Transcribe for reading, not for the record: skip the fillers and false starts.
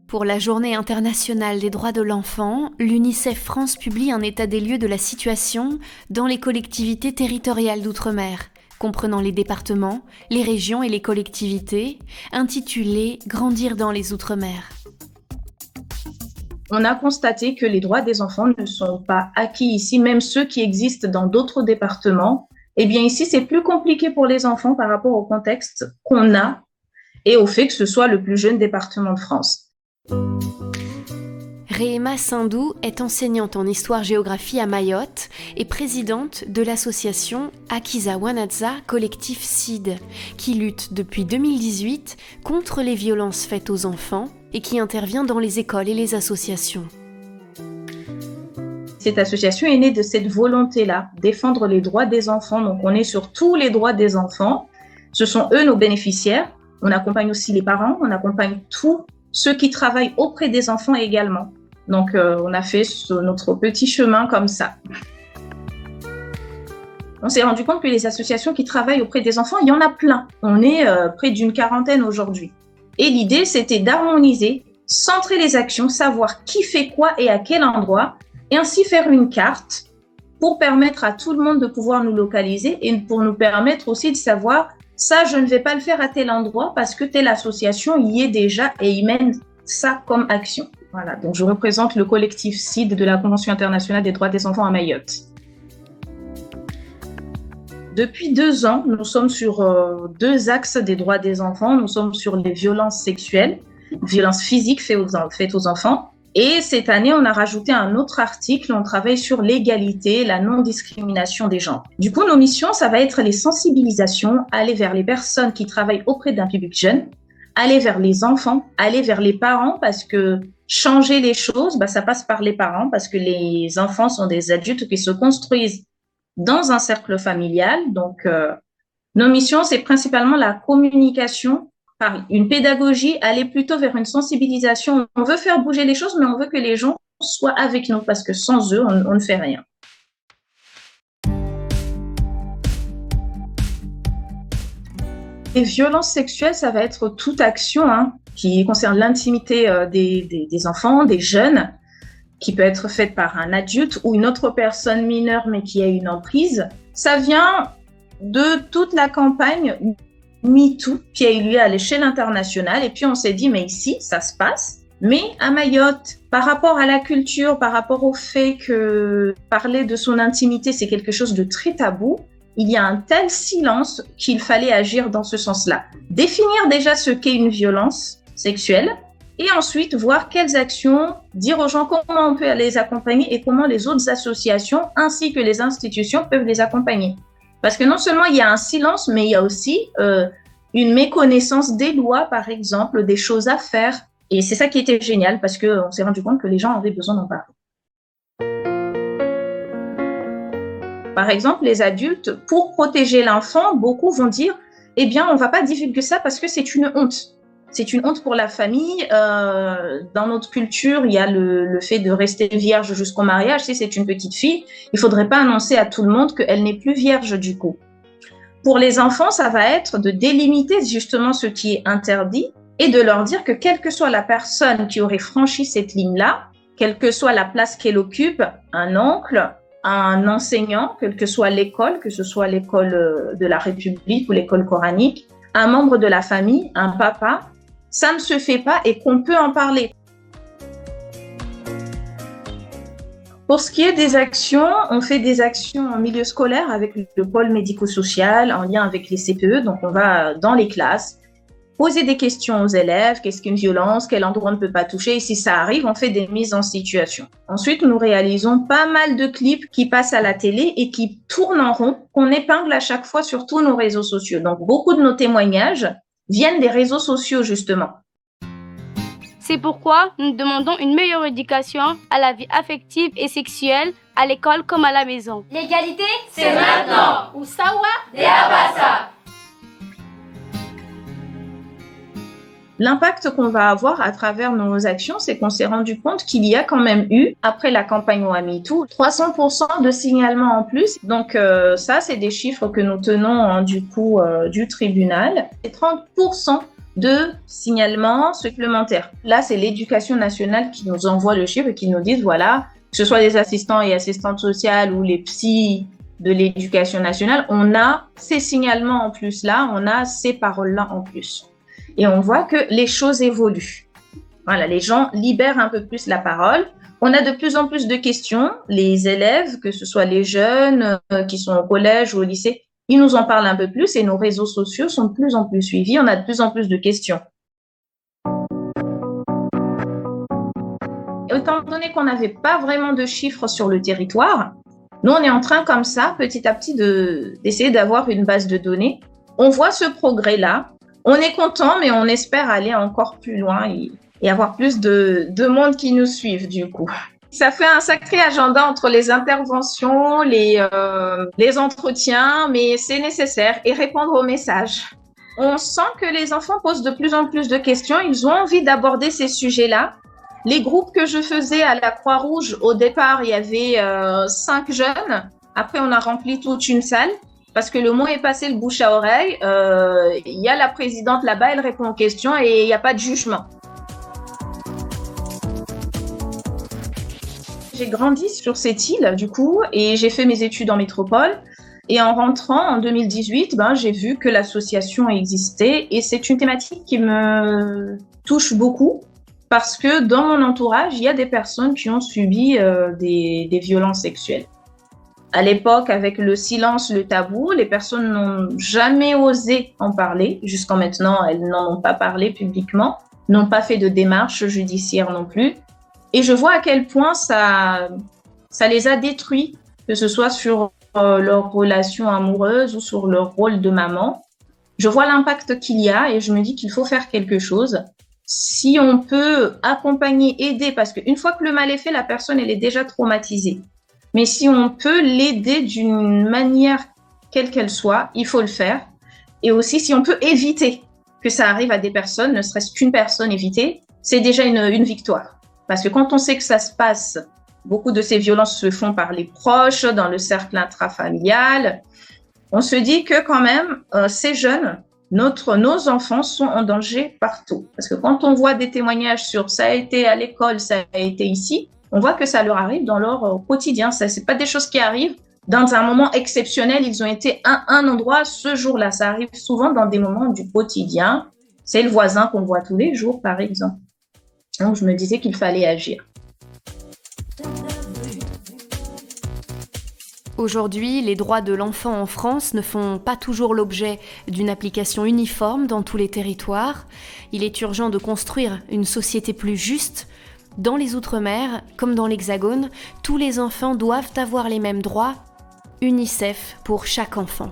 Pour la Journée internationale des droits de l'enfant, l'UNICEF France publie un état des lieux de la situation dans les collectivités territoriales d'outre-mer, comprenant les départements, les régions et les collectivités, intitulé « Grandir dans les outre-mer ». On a constaté que les droits des enfants ne sont pas acquis ici, même ceux qui existent dans d'autres départements. Eh bien, ici, c'est plus compliqué pour les enfants par rapport au contexte qu'on a et au fait que ce soit le plus jeune département de France. Rehema Sindou est enseignante en histoire-géographie à Mayotte et présidente de l'association Akiza Wanadza Collectif CID, qui lutte depuis 2018 contre les violences faites aux enfants et qui intervient dans les écoles et les associations. Cette association est née de cette volonté-là, défendre les droits des enfants. Donc, on est sur tous les droits des enfants. Ce sont eux nos bénéficiaires. On accompagne aussi les parents, on accompagne tous ceux qui travaillent auprès des enfants également. Donc, on a fait notre petit chemin comme ça. On s'est rendu compte que les associations qui travaillent auprès des enfants, il y en a plein. On est près d'une quarantaine aujourd'hui. Et l'idée, c'était d'harmoniser, centrer les actions, savoir qui fait quoi et à quel endroit, et ainsi faire une carte pour permettre à tout le monde de pouvoir nous localiser et pour nous permettre aussi de savoir ça, je ne vais pas le faire à tel endroit parce que telle association y est déjà et y mène ça comme action. Voilà, donc je représente le collectif CID de la Convention internationale des droits des enfants à Mayotte. Depuis 2 ans, nous sommes sur 2 axes des droits des enfants. Nous sommes sur les violences sexuelles, violences physiques faites aux enfants. Et cette année, on a rajouté un autre article, on travaille sur l'égalité, la non-discrimination des genres. Du coup, nos missions, ça va être les sensibilisations, aller vers les personnes qui travaillent auprès d'un public jeune, aller vers les enfants, aller vers les parents, parce que changer les choses, ça passe par les parents, parce que les enfants sont des adultes qui se construisent dans un cercle familial. Donc, nos missions, c'est principalement la communication, par une pédagogie, aller plutôt vers une sensibilisation. On veut faire bouger les choses, mais on veut que les gens soient avec nous parce que sans eux, on ne fait rien. Les violences sexuelles, ça va être toute action qui concerne l'intimité des enfants, des jeunes, qui peut être faite par un adulte ou une autre personne mineure, mais qui a une emprise. Ça vient de toute la campagne MeToo qui a eu lieu à l'échelle internationale. Et puis, on s'est dit, mais ici, ça se passe. Mais à Mayotte, par rapport à la culture, par rapport au fait que parler de son intimité, c'est quelque chose de très tabou, il y a un tel silence qu'il fallait agir dans ce sens-là. Définir déjà ce qu'est une violence sexuelle et ensuite voir quelles actions, dire aux gens comment on peut les accompagner et comment les autres associations ainsi que les institutions peuvent les accompagner. Parce que non seulement il y a un silence, mais il y a aussi une méconnaissance des lois, par exemple, des choses à faire. Et c'est ça qui était génial, parce qu'on s'est rendu compte que les gens avaient besoin d'en parler. Par exemple, les adultes, pour protéger l'enfant, beaucoup vont dire « Eh bien, on ne va pas divulguer ça parce que c'est une honte. C'est une honte pour la famille. Dans notre culture, il y a le fait de rester vierge jusqu'au mariage. Si c'est une petite fille, il ne faudrait pas annoncer à tout le monde qu'elle n'est plus vierge du coup. » Pour les enfants, ça va être de délimiter justement ce qui est interdit et de leur dire que quelle que soit la personne qui aurait franchi cette ligne-là, quelle que soit la place qu'elle occupe, un oncle, un enseignant, quelle que soit l'école, que ce soit l'école de la République ou l'école coranique, un membre de la famille, un papa, ça ne se fait pas et qu'on peut en parler. Pour ce qui est des actions, on fait des actions en milieu scolaire avec le pôle médico-social en lien avec les CPE. Donc, on va dans les classes poser des questions aux élèves. Qu'est-ce qu'une violence? Quel endroit on ne peut pas toucher? Et si ça arrive, on fait des mises en situation. Ensuite, nous réalisons pas mal de clips qui passent à la télé et qui tournent en rond, qu'on épingle à chaque fois sur tous nos réseaux sociaux. Donc, beaucoup de nos témoignages viennent des réseaux sociaux, justement. C'est pourquoi nous demandons une meilleure éducation à la vie affective et sexuelle à l'école comme à la maison. L'égalité, c'est maintenant. Usawa de Abassa. L'impact qu'on va avoir à travers nos actions, c'est qu'on s'est rendu compte qu'il y a quand même eu, après la campagne MeToo, 300% de signalements en plus. Donc ça, c'est des chiffres que nous tenons du tribunal. Et 30% de signalements supplémentaires. Là, c'est l'Éducation nationale qui nous envoie le chiffre et qui nous dit, voilà, que ce soit les assistants et assistantes sociales ou les psys de l'Éducation nationale, on a ces signalements en plus là, on a ces paroles-là en plus. Et on voit que les choses évoluent. Voilà, les gens libèrent un peu plus la parole. On a de plus en plus de questions. Les élèves, que ce soit les jeunes qui sont au collège ou au lycée, ils nous en parlent un peu plus et nos réseaux sociaux sont de plus en plus suivis. On a de plus en plus de questions. Étant donné qu'on n'avait pas vraiment de chiffres sur le territoire, nous, on est en train comme ça, petit à petit, d'essayer d'avoir une base de données. On voit ce progrès-là. On est content, mais on espère aller encore plus loin et avoir plus de monde qui nous suivent, du coup. Ça fait un sacré agenda entre les interventions, les entretiens, mais c'est nécessaire, et répondre aux messages. On sent que les enfants posent de plus en plus de questions. Ils ont envie d'aborder ces sujets-là. Les groupes que je faisais à la Croix-Rouge, au départ, il y avait 5 jeunes. Après, on a rempli toute une salle parce que le mot est passé, le bouche à oreille. Il y a la présidente là-bas, elle répond aux questions et il n'y a pas de jugement. J'ai grandi sur cette île, du coup, et j'ai fait mes études en métropole. Et en rentrant en 2018, j'ai vu que l'association existait et c'est une thématique qui me touche beaucoup. Parce que dans mon entourage, il y a des personnes qui ont subi des violences sexuelles. À l'époque, avec le silence, le tabou, les personnes n'ont jamais osé en parler. Jusqu'à maintenant, elles n'en ont pas parlé publiquement, n'ont pas fait de démarche judiciaire non plus. Et je vois à quel point ça les a détruits, que ce soit sur leur relation amoureuse ou sur leur rôle de maman. Je vois l'impact qu'il y a et je me dis qu'il faut faire quelque chose. Si on peut accompagner, aider, parce qu'une fois que le mal est fait, la personne, elle est déjà traumatisée. Mais si on peut l'aider d'une manière quelle qu'elle soit, il faut le faire. Et aussi, si on peut éviter que ça arrive à des personnes, ne serait-ce qu'une personne évitée, c'est déjà une victoire. Parce que quand on sait que ça se passe, beaucoup de ces violences se font par les proches, dans le cercle intrafamilial, on se dit que quand même, ces jeunes, nos enfants sont en danger partout. Parce que quand on voit des témoignages sur ça a été à l'école, ça a été ici, on voit que ça leur arrive dans leur quotidien. Ça, c'est pas des choses qui arrivent dans un moment exceptionnel. Ils ont été à un endroit ce jour-là. Ça arrive souvent dans des moments du quotidien. C'est le voisin qu'on voit tous les jours, par exemple. Donc, je me disais qu'il fallait agir. Aujourd'hui, les droits de l'enfant en France ne font pas toujours l'objet d'une application uniforme dans tous les territoires. Il est urgent de construire une société plus juste. Dans les Outre-mer, comme dans l'Hexagone, tous les enfants doivent avoir les mêmes droits. UNICEF pour chaque enfant.